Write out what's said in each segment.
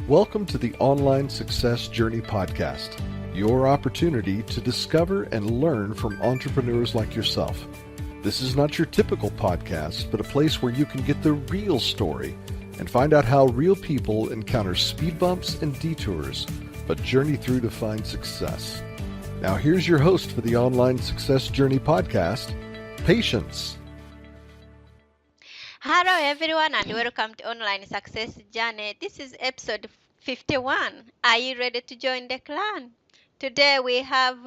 Welcome to the Online Success Journey podcast, your opportunity to discover and learn from entrepreneurs like yourself. This is not your typical podcast, but a place where you can get the real story and find out how real people encounter speed bumps and detours, but journey through to find success. Now here's your host for the Online Success Journey podcast, Patience. Hello everyone and welcome to Online Success Journey. This is episode 51. Are you ready to join the clan? Today we have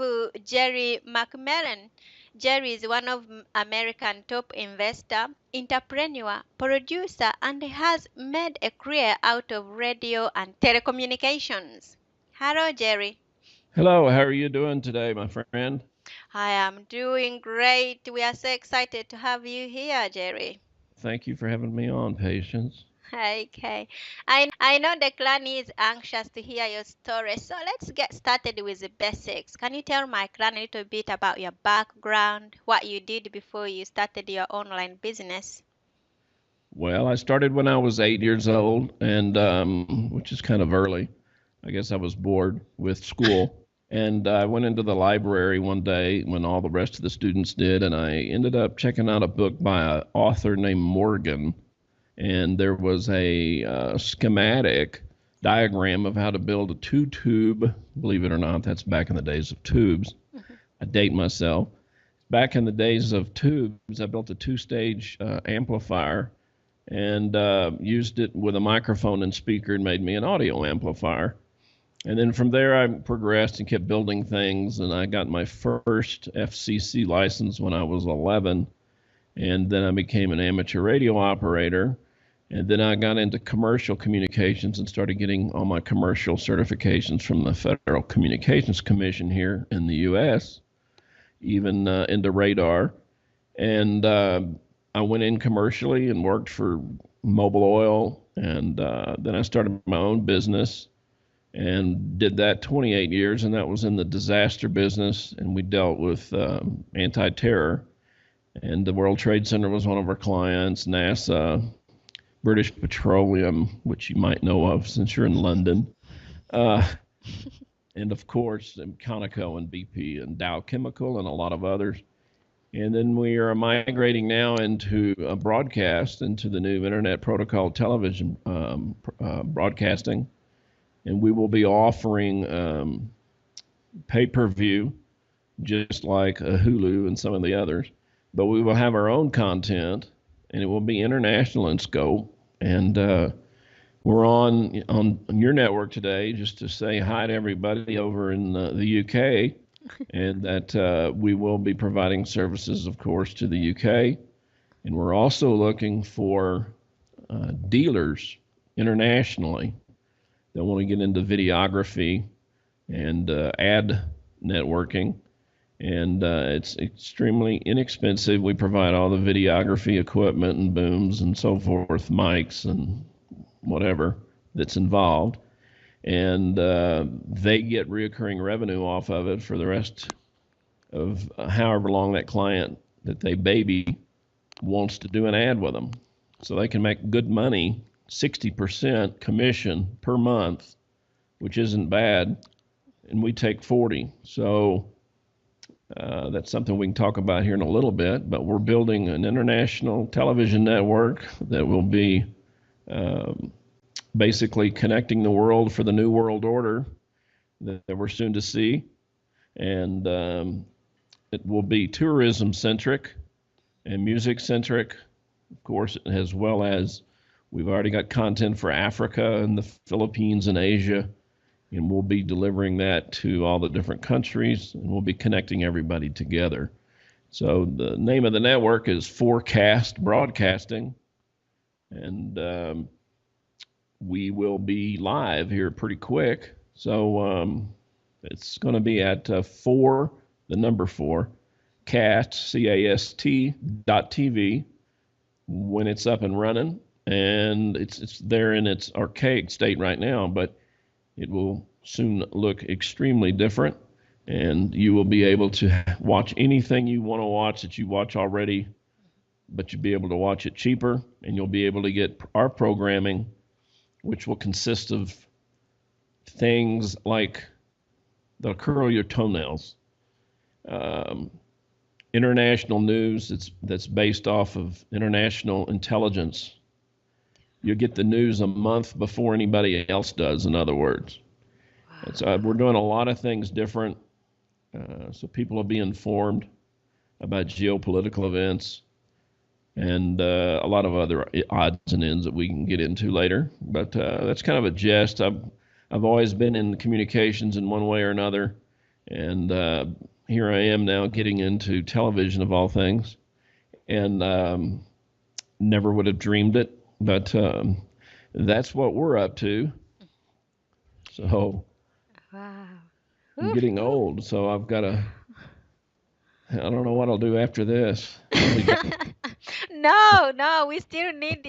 Jerry McMullin. Jerry is one of American top investor, entrepreneur, producer, and has made a career out of radio and telecommunications. Hello Jerry. Hello, how are you doing today, my friend? I am doing great. We are so excited to have you here, Jerry. Thank you for having me on, Patience. Okay. I know the clan is anxious to hear your story, so let's get started with the basics. Can you tell my clan a little bit about your background, what you did before you started your online business? Well, I started when I was 8 years old, and which is kind of early. I guess I was bored with school, and I went into the library one day when all the rest of the students did, and I ended up checking out a book by an author named Morgan. And there was a schematic diagram of how to build a two-tube, believe it or not, that's back in the days of tubes. I date myself. Back in the days of tubes, I built a two-stage amplifier and used it with a microphone and speaker and made me an audio amplifier. And then from there, I progressed and kept building things, and I got my first FCC license when I was 11. And then I became an amateur radio operator. And then I got into commercial communications and started getting all my commercial certifications from the Federal Communications Commission here in the U.S., even into radar. And I went in commercially and worked for Mobil Oil. And then I started my own business and did that 28 years. And that was in the disaster business. And we dealt with anti-terror. And the World Trade Center was one of our clients, NASA, British Petroleum, which you might know of since you're in London, and of course, Conoco and BP and Dow Chemical and a lot of others. And then we are migrating now into broadcast, into the new Internet Protocol television broadcasting. And we will be offering pay-per-view, just like Hulu and some of the others. But we will have our own content, and it will be international in scope. And we're on your network today just to say hi to everybody over in the UK, and that we will be providing services, of course, to the UK. And we're also looking for dealers internationally that want to get into videography and ad networking. And it's extremely inexpensive. We provide all the videography equipment and booms and so forth, mics and whatever that's involved. And they get reoccurring revenue off of it for the rest of however long that client that they baby wants to do an ad with them. So they can make good money, 60% commission per month, which isn't bad. And we take 40. So that's something we can talk about here in a little bit, but we're building an international television network that will be basically connecting the world for the new world order that we're soon to see. And it will be tourism-centric and music-centric, of course, as well as we've already got content for Africa and the Philippines and Asia. And we'll be delivering that to all the different countries, and we'll be connecting everybody together. So the name of the network is Forecast Broadcasting, and we will be live here pretty quick. So it's going to be at 4, the number 4, cast.tv when it's up and running. And it's there in its archaic state right now, but it will soon look extremely different, and you will be able to watch anything you want to watch that you watch already, but you'll be able to watch it cheaper, and you'll be able to get our programming, which will consist of things like they'll curl your toenails. International news that's based off of international intelligence. You get the news a month before anybody else does, in other words. And so we're doing a lot of things different, so people will be informed about geopolitical events and a lot of other odds and ends that we can get into later. But that's kind of a gist. I've always been in communications in one way or another, and here I am now getting into television of all things, and never would have dreamed it, but that's what we're up to. So Wow. I'm getting old, so I don't know what I'll do after this. No, we still need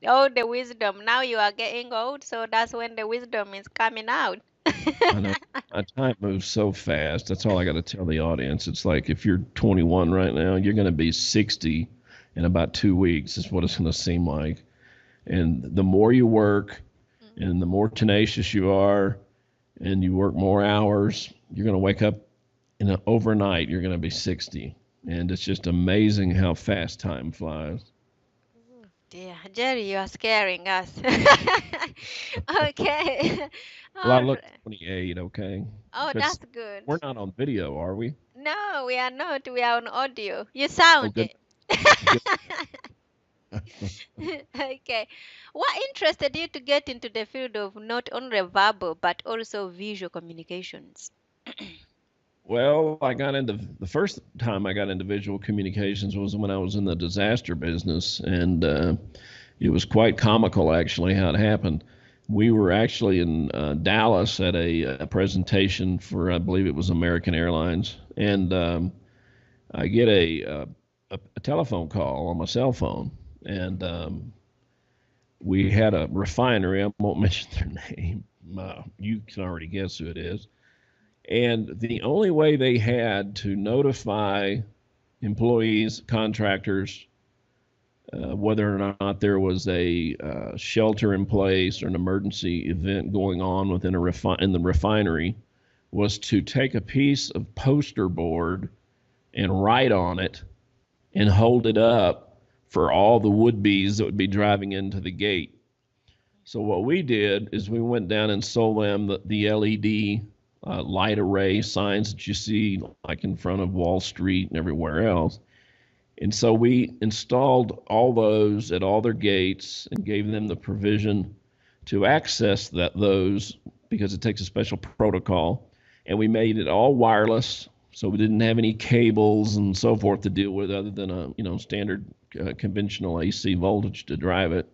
all the wisdom. Now you are getting old, so that's when the wisdom is coming out. I know my time moves so fast. That's all I got to tell the audience. It's like if you're 21 right now, you're going to be 60 in about 2 weeks, is what it's going to seem like. And the more you work and the more tenacious you are and you work more hours, you're going to wake up overnight, you're going to be 60. And it's just amazing how fast time flies. Dear Jerry, you are scaring us. Okay. Well, I All look right. 28, okay? Oh, Because that's good. we're not on video, are we? No, we are not. We are on audio. You Oh, sound good. it. Good. Okay. What interested you to get into the field of not only verbal but also visual communications? Well, I got into the first time I got into visual communications was when I was in the disaster business, and it was quite comical actually how it happened. We were actually in Dallas at a presentation for, I believe it was American Airlines, and I get a telephone call on my cell phone, and we had a refinery. I won't mention their name. You can already guess who it is. And the only way they had to notify employees, contractors, whether or not there was a shelter in place or an emergency event going on within in the refinery, was to take a piece of poster board and write on it and hold it up for all the would-be's that would be driving into the gate. So what we did is we went down and sold them the LED light array signs that you see like in front of Wall Street and everywhere else. And so we installed all those at all their gates and gave them the provision to access those because it takes a special protocol. And we made it all wireless, so we didn't have any cables and so forth to deal with other than a standard conventional AC voltage to drive it.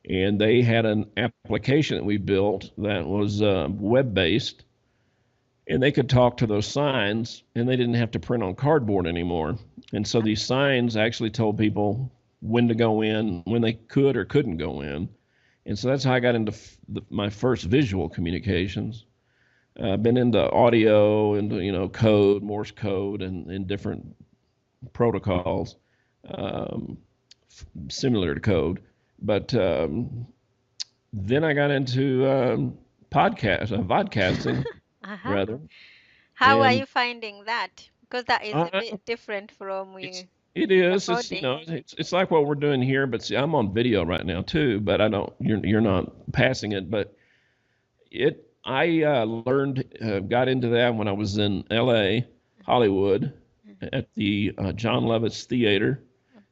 And they had an application that we built that was web-based, and they could talk to those signs, and they didn't have to print on cardboard anymore. And so these signs actually told people when to go in, when they could or couldn't go in. And so that's how I got into my first visual communications. I've been into audio and code, Morse code, and different protocols similar to code. But then I got into vodcasting, Uh-huh. rather. How are And you finding that? Because that is a I, bit different from it is. recording. It's like what we're doing here. But see, I'm on video right now too. But I don't. You're not passing it. But I got into that when I was in L.A., Hollywood, at the John Lovitz Theater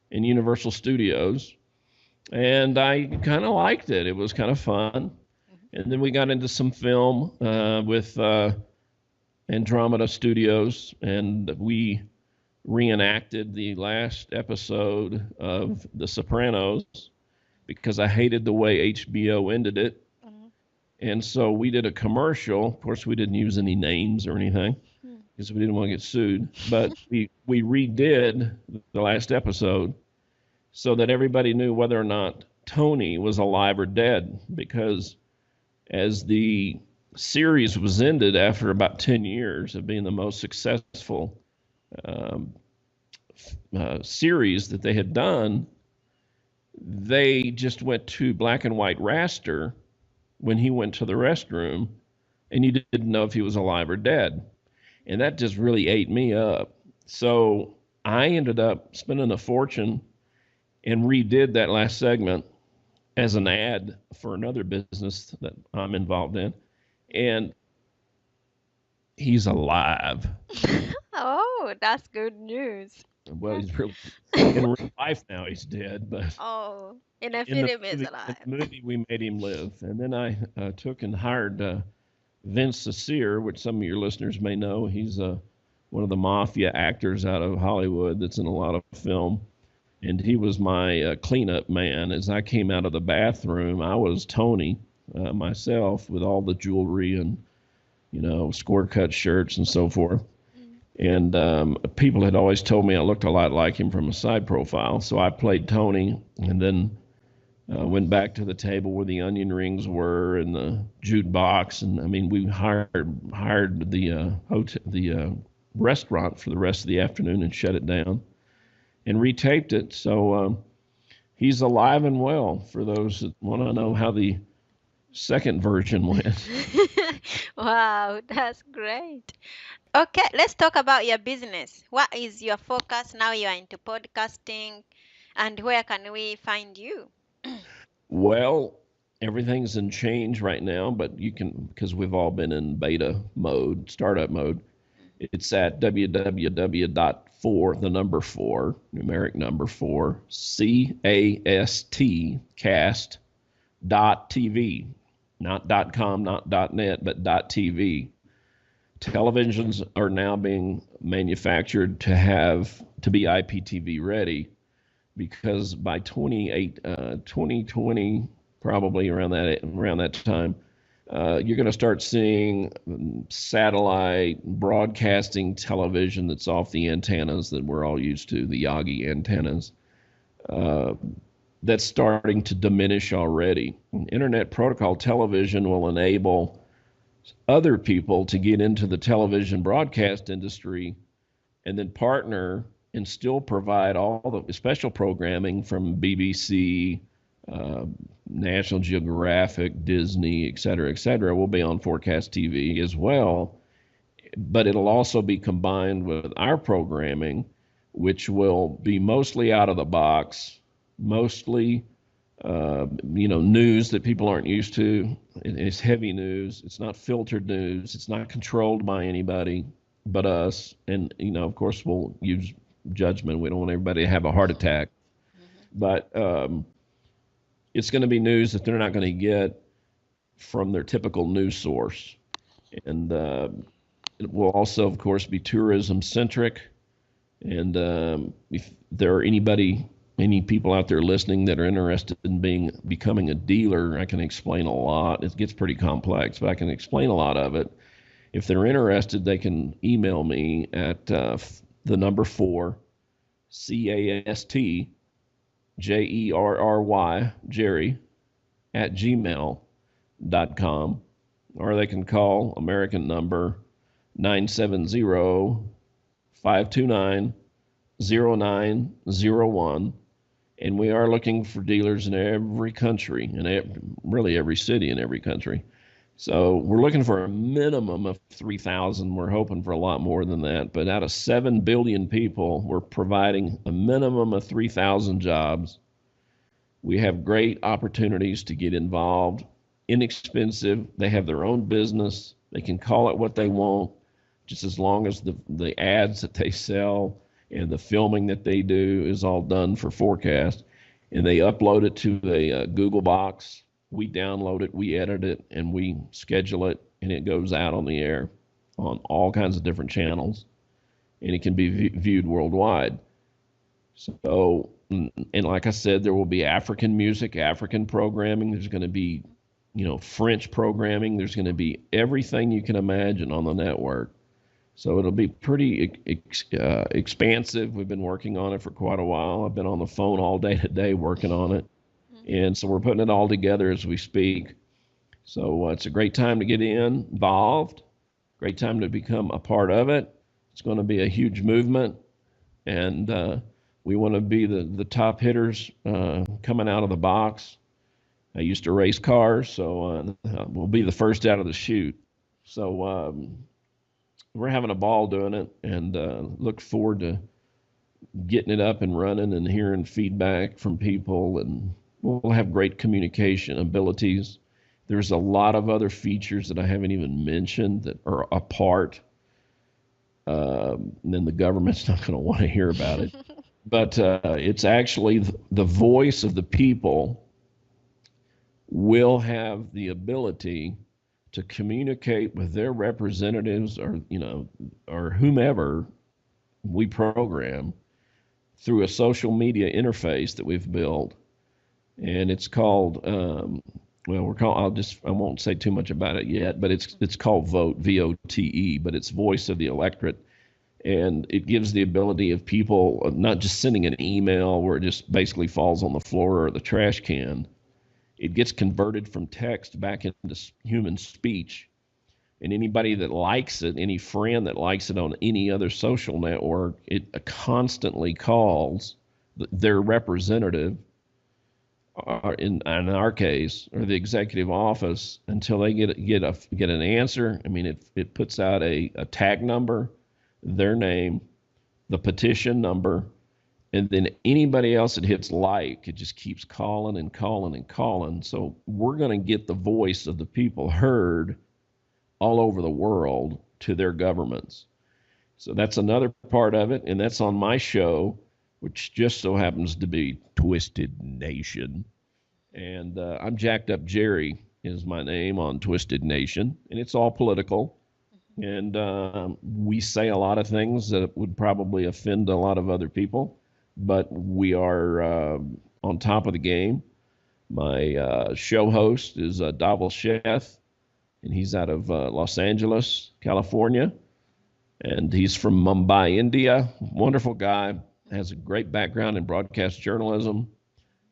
in Universal Studios, and I kind of liked it. It was kind of fun. And then we got into some film with Andromeda Studios, and we reenacted the last episode of The Sopranos because I hated the way HBO ended it. And so we did a commercial. Of course, we didn't use any names or anything because we didn't want to get sued. But we redid the last episode so that everybody knew whether or not Tony was alive or dead, because as the series was ended after about 10 years of being the most successful series that they had done, they just went to black and white raster when he went to the restroom and you didn't know if he was alive or dead. And that just really ate me up. So I ended up spending a fortune and redid that last segment as an ad for another business that I'm involved in. And he's alive. Oh, that's good news. Well, he's really, in real life now he's dead, but Oh, in a in the film is movie, in alive. the movie we made him live. And then I took and hired Vince Cecere, which some of your listeners may know. He's one of the mafia actors out of Hollywood that's in a lot of film. And he was my cleanup man. As I came out of the bathroom, I was Tony myself with all the jewelry and, score cut shirts and so forth. And people had always told me I looked a lot like him from a side profile. So I played Tony and then went back to the table where the onion rings were and the jukebox. And I mean, we hired the restaurant for the rest of the afternoon and shut it down and retaped it. So he's alive and well for those that want to know how the second version went. Wow, that's great. Okay, let's talk about your business. What is your focus now? You are into podcasting, and where can we find you? Well, everything's in change right now, but you can, because we've all been in beta mode, startup mode. It's at www.4, the number 4, numeric number 4, cast.tv, not .com, not .net, but .tv. Televisions are now being manufactured to be IPTV ready, because by 2020, probably around that time, you're going to start seeing satellite broadcasting television that's off the antennas that we're all used to, the Yagi antennas. That's starting to diminish already. Internet protocol television will enable other people to get into the television broadcast industry and then partner and still provide all the special programming from BBC, National Geographic, Disney, et cetera, will be on Forecast TV as well. But it'll also be combined with our programming, which will be mostly out of the box, mostly news that people aren't used to. It's heavy news. It's not filtered news. It's not controlled by anybody but us. And, of course, we'll use judgment. We don't want everybody to have a heart attack. But it's going to be news that they're not going to get from their typical news source. And it will also, of course, be tourism-centric. And if there are any people out there listening that are interested in becoming a dealer, I can explain a lot. It gets pretty complex, but I can explain a lot of it. If they're interested, they can email me at the number 4, CAST, JERRY, Jerry, at gmail.com, or they can call American number 970-529-0901. And we are looking for dealers in every country, and really every city in every country. So we're looking for a minimum of 3,000. We're hoping for a lot more than that. But out of 7 billion people, we're providing a minimum of 3,000 jobs. We have great opportunities to get involved, inexpensive. They have their own business. They can call it what they want, just as long as the ads that they sell and the filming that they do is all done for Forecast. And they upload it to a Google box. We download it, we edit it, and we schedule it, and it goes out on the air on all kinds of different channels, and it can be viewed worldwide. So, and like I said, there will be African music, African programming. There's going to be, French programming. There's going to be everything you can imagine on the network. So it'll be pretty expansive. We've been working on it for quite a while. I've been on the phone all day today working on it. And so we're putting it all together as we speak. So it's a great time to get involved, great time to become a part of it. It's going to be a huge movement, and we want to be the top hitters coming out of the box. I used to race cars, so we'll be the first out of the chute. So we're having a ball doing it, and look forward to getting it up and running and hearing feedback from people, and we'll have great communication abilities. There's a lot of other features that I haven't even mentioned that are a part. And then the government's not going to want to hear about it. But it's actually the voice of the people will have the ability to communicate with their representatives or whomever we program through a social media interface that we've built. And it's called, I won't say too much about it yet, but it's called Vote, V-O-T-E, but it's voice of the electorate. And it gives the ability of people not just sending an email where it just basically falls on the floor or the trash can. It gets converted from text back into human speech. And anybody that likes it, any friend that likes it on any other social network, it constantly calls their representative, in our case, or the executive office, until they get an answer. I mean, it puts out a tag number, their name, the petition number, and then anybody else that hits like, it just keeps calling and calling and calling. So we're going to get the voice of the people heard all over the world to their governments. So that's another part of it, and that's on my show, which just so happens to be Twisted Nation. And I'm Jacked Up Jerry is my name on Twisted Nation, and it's all political. And we say a lot of things that would probably offend a lot of other people, but we are on top of the game. My show host is Dhaval Sheth, and he's out of Los Angeles, California, and he's from Mumbai, India. Wonderful guy, has a great background in broadcast journalism,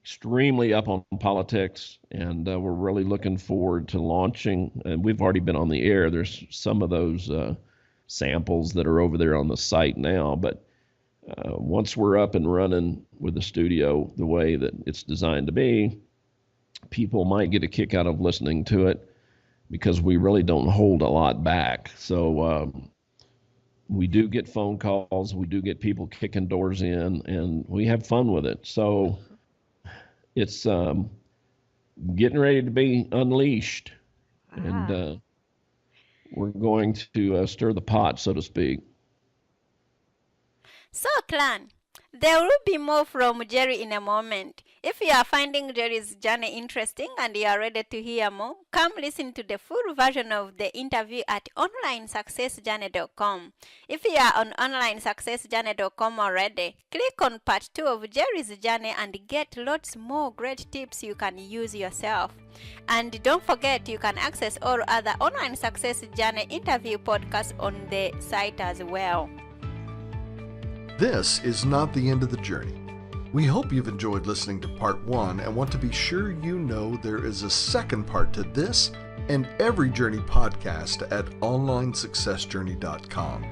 extremely up on politics, and we're really looking forward to launching. And we've already been on the air. There's some of those samples that are over there on the site now, but once we're up and running with the studio the way that it's designed to be, people might get a kick out of listening to it because we really don't hold a lot back. So we do get phone calls, we do get people kicking doors in, and we have fun with it. So it's getting ready to be unleashed. Wow. And we're going to stir the pot, so to speak. So, clan, there will be more from Jerry in a moment. If you are finding Jerry's journey interesting and you are ready to hear more, come listen to the full version of the interview at onlinesuccessjourney.com. If you are on onlinesuccessjourney.com already, click on part 2 of Jerry's journey and get lots more great tips you can use yourself. And don't forget, you can access all other Online Success Journey interview podcasts on the site as well. This is not the end of the journey. We hope you've enjoyed listening to part 1 and want to be sure you know there is a second part to this and every journey podcast at onlinesuccessjourney.com,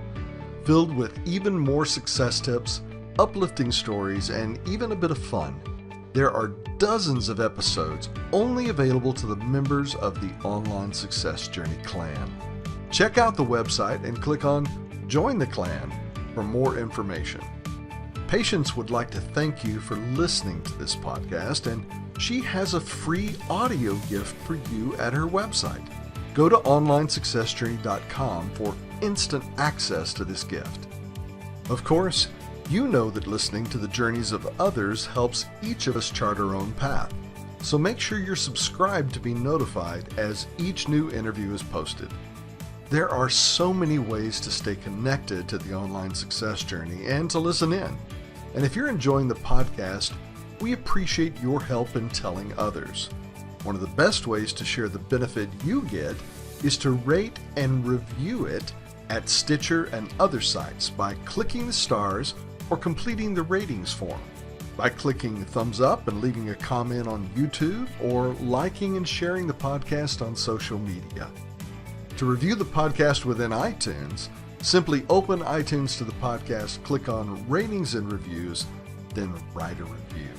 filled with even more success tips, uplifting stories, and even a bit of fun. There are dozens of episodes only available to the members of the Online Success Journey clan. Check out the website and click on Join the Clan for more information. Patience would like to thank you for listening to this podcast, and she has a free audio gift for you at her website. Go to onlinesuccessjourney.com for instant access to this gift. Of course, you know that listening to the journeys of others helps each of us chart our own path. So make sure you're subscribed to be notified as each new interview is posted. There are so many ways to stay connected to the Online Success Journey and to listen in. And if you're enjoying the podcast, we appreciate your help in telling others. One of the best ways to share the benefit you get is to rate and review it at Stitcher and other sites by clicking the stars or completing the ratings form, by clicking thumbs up and leaving a comment on YouTube, or liking and sharing the podcast on social media. To review the podcast within iTunes, simply open iTunes to the podcast, click on Ratings and Reviews, then write a review.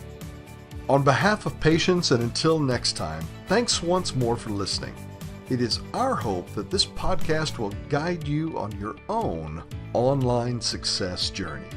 On behalf of Patience, and until next time, thanks once more for listening. It is our hope that this podcast will guide you on your own online success journey.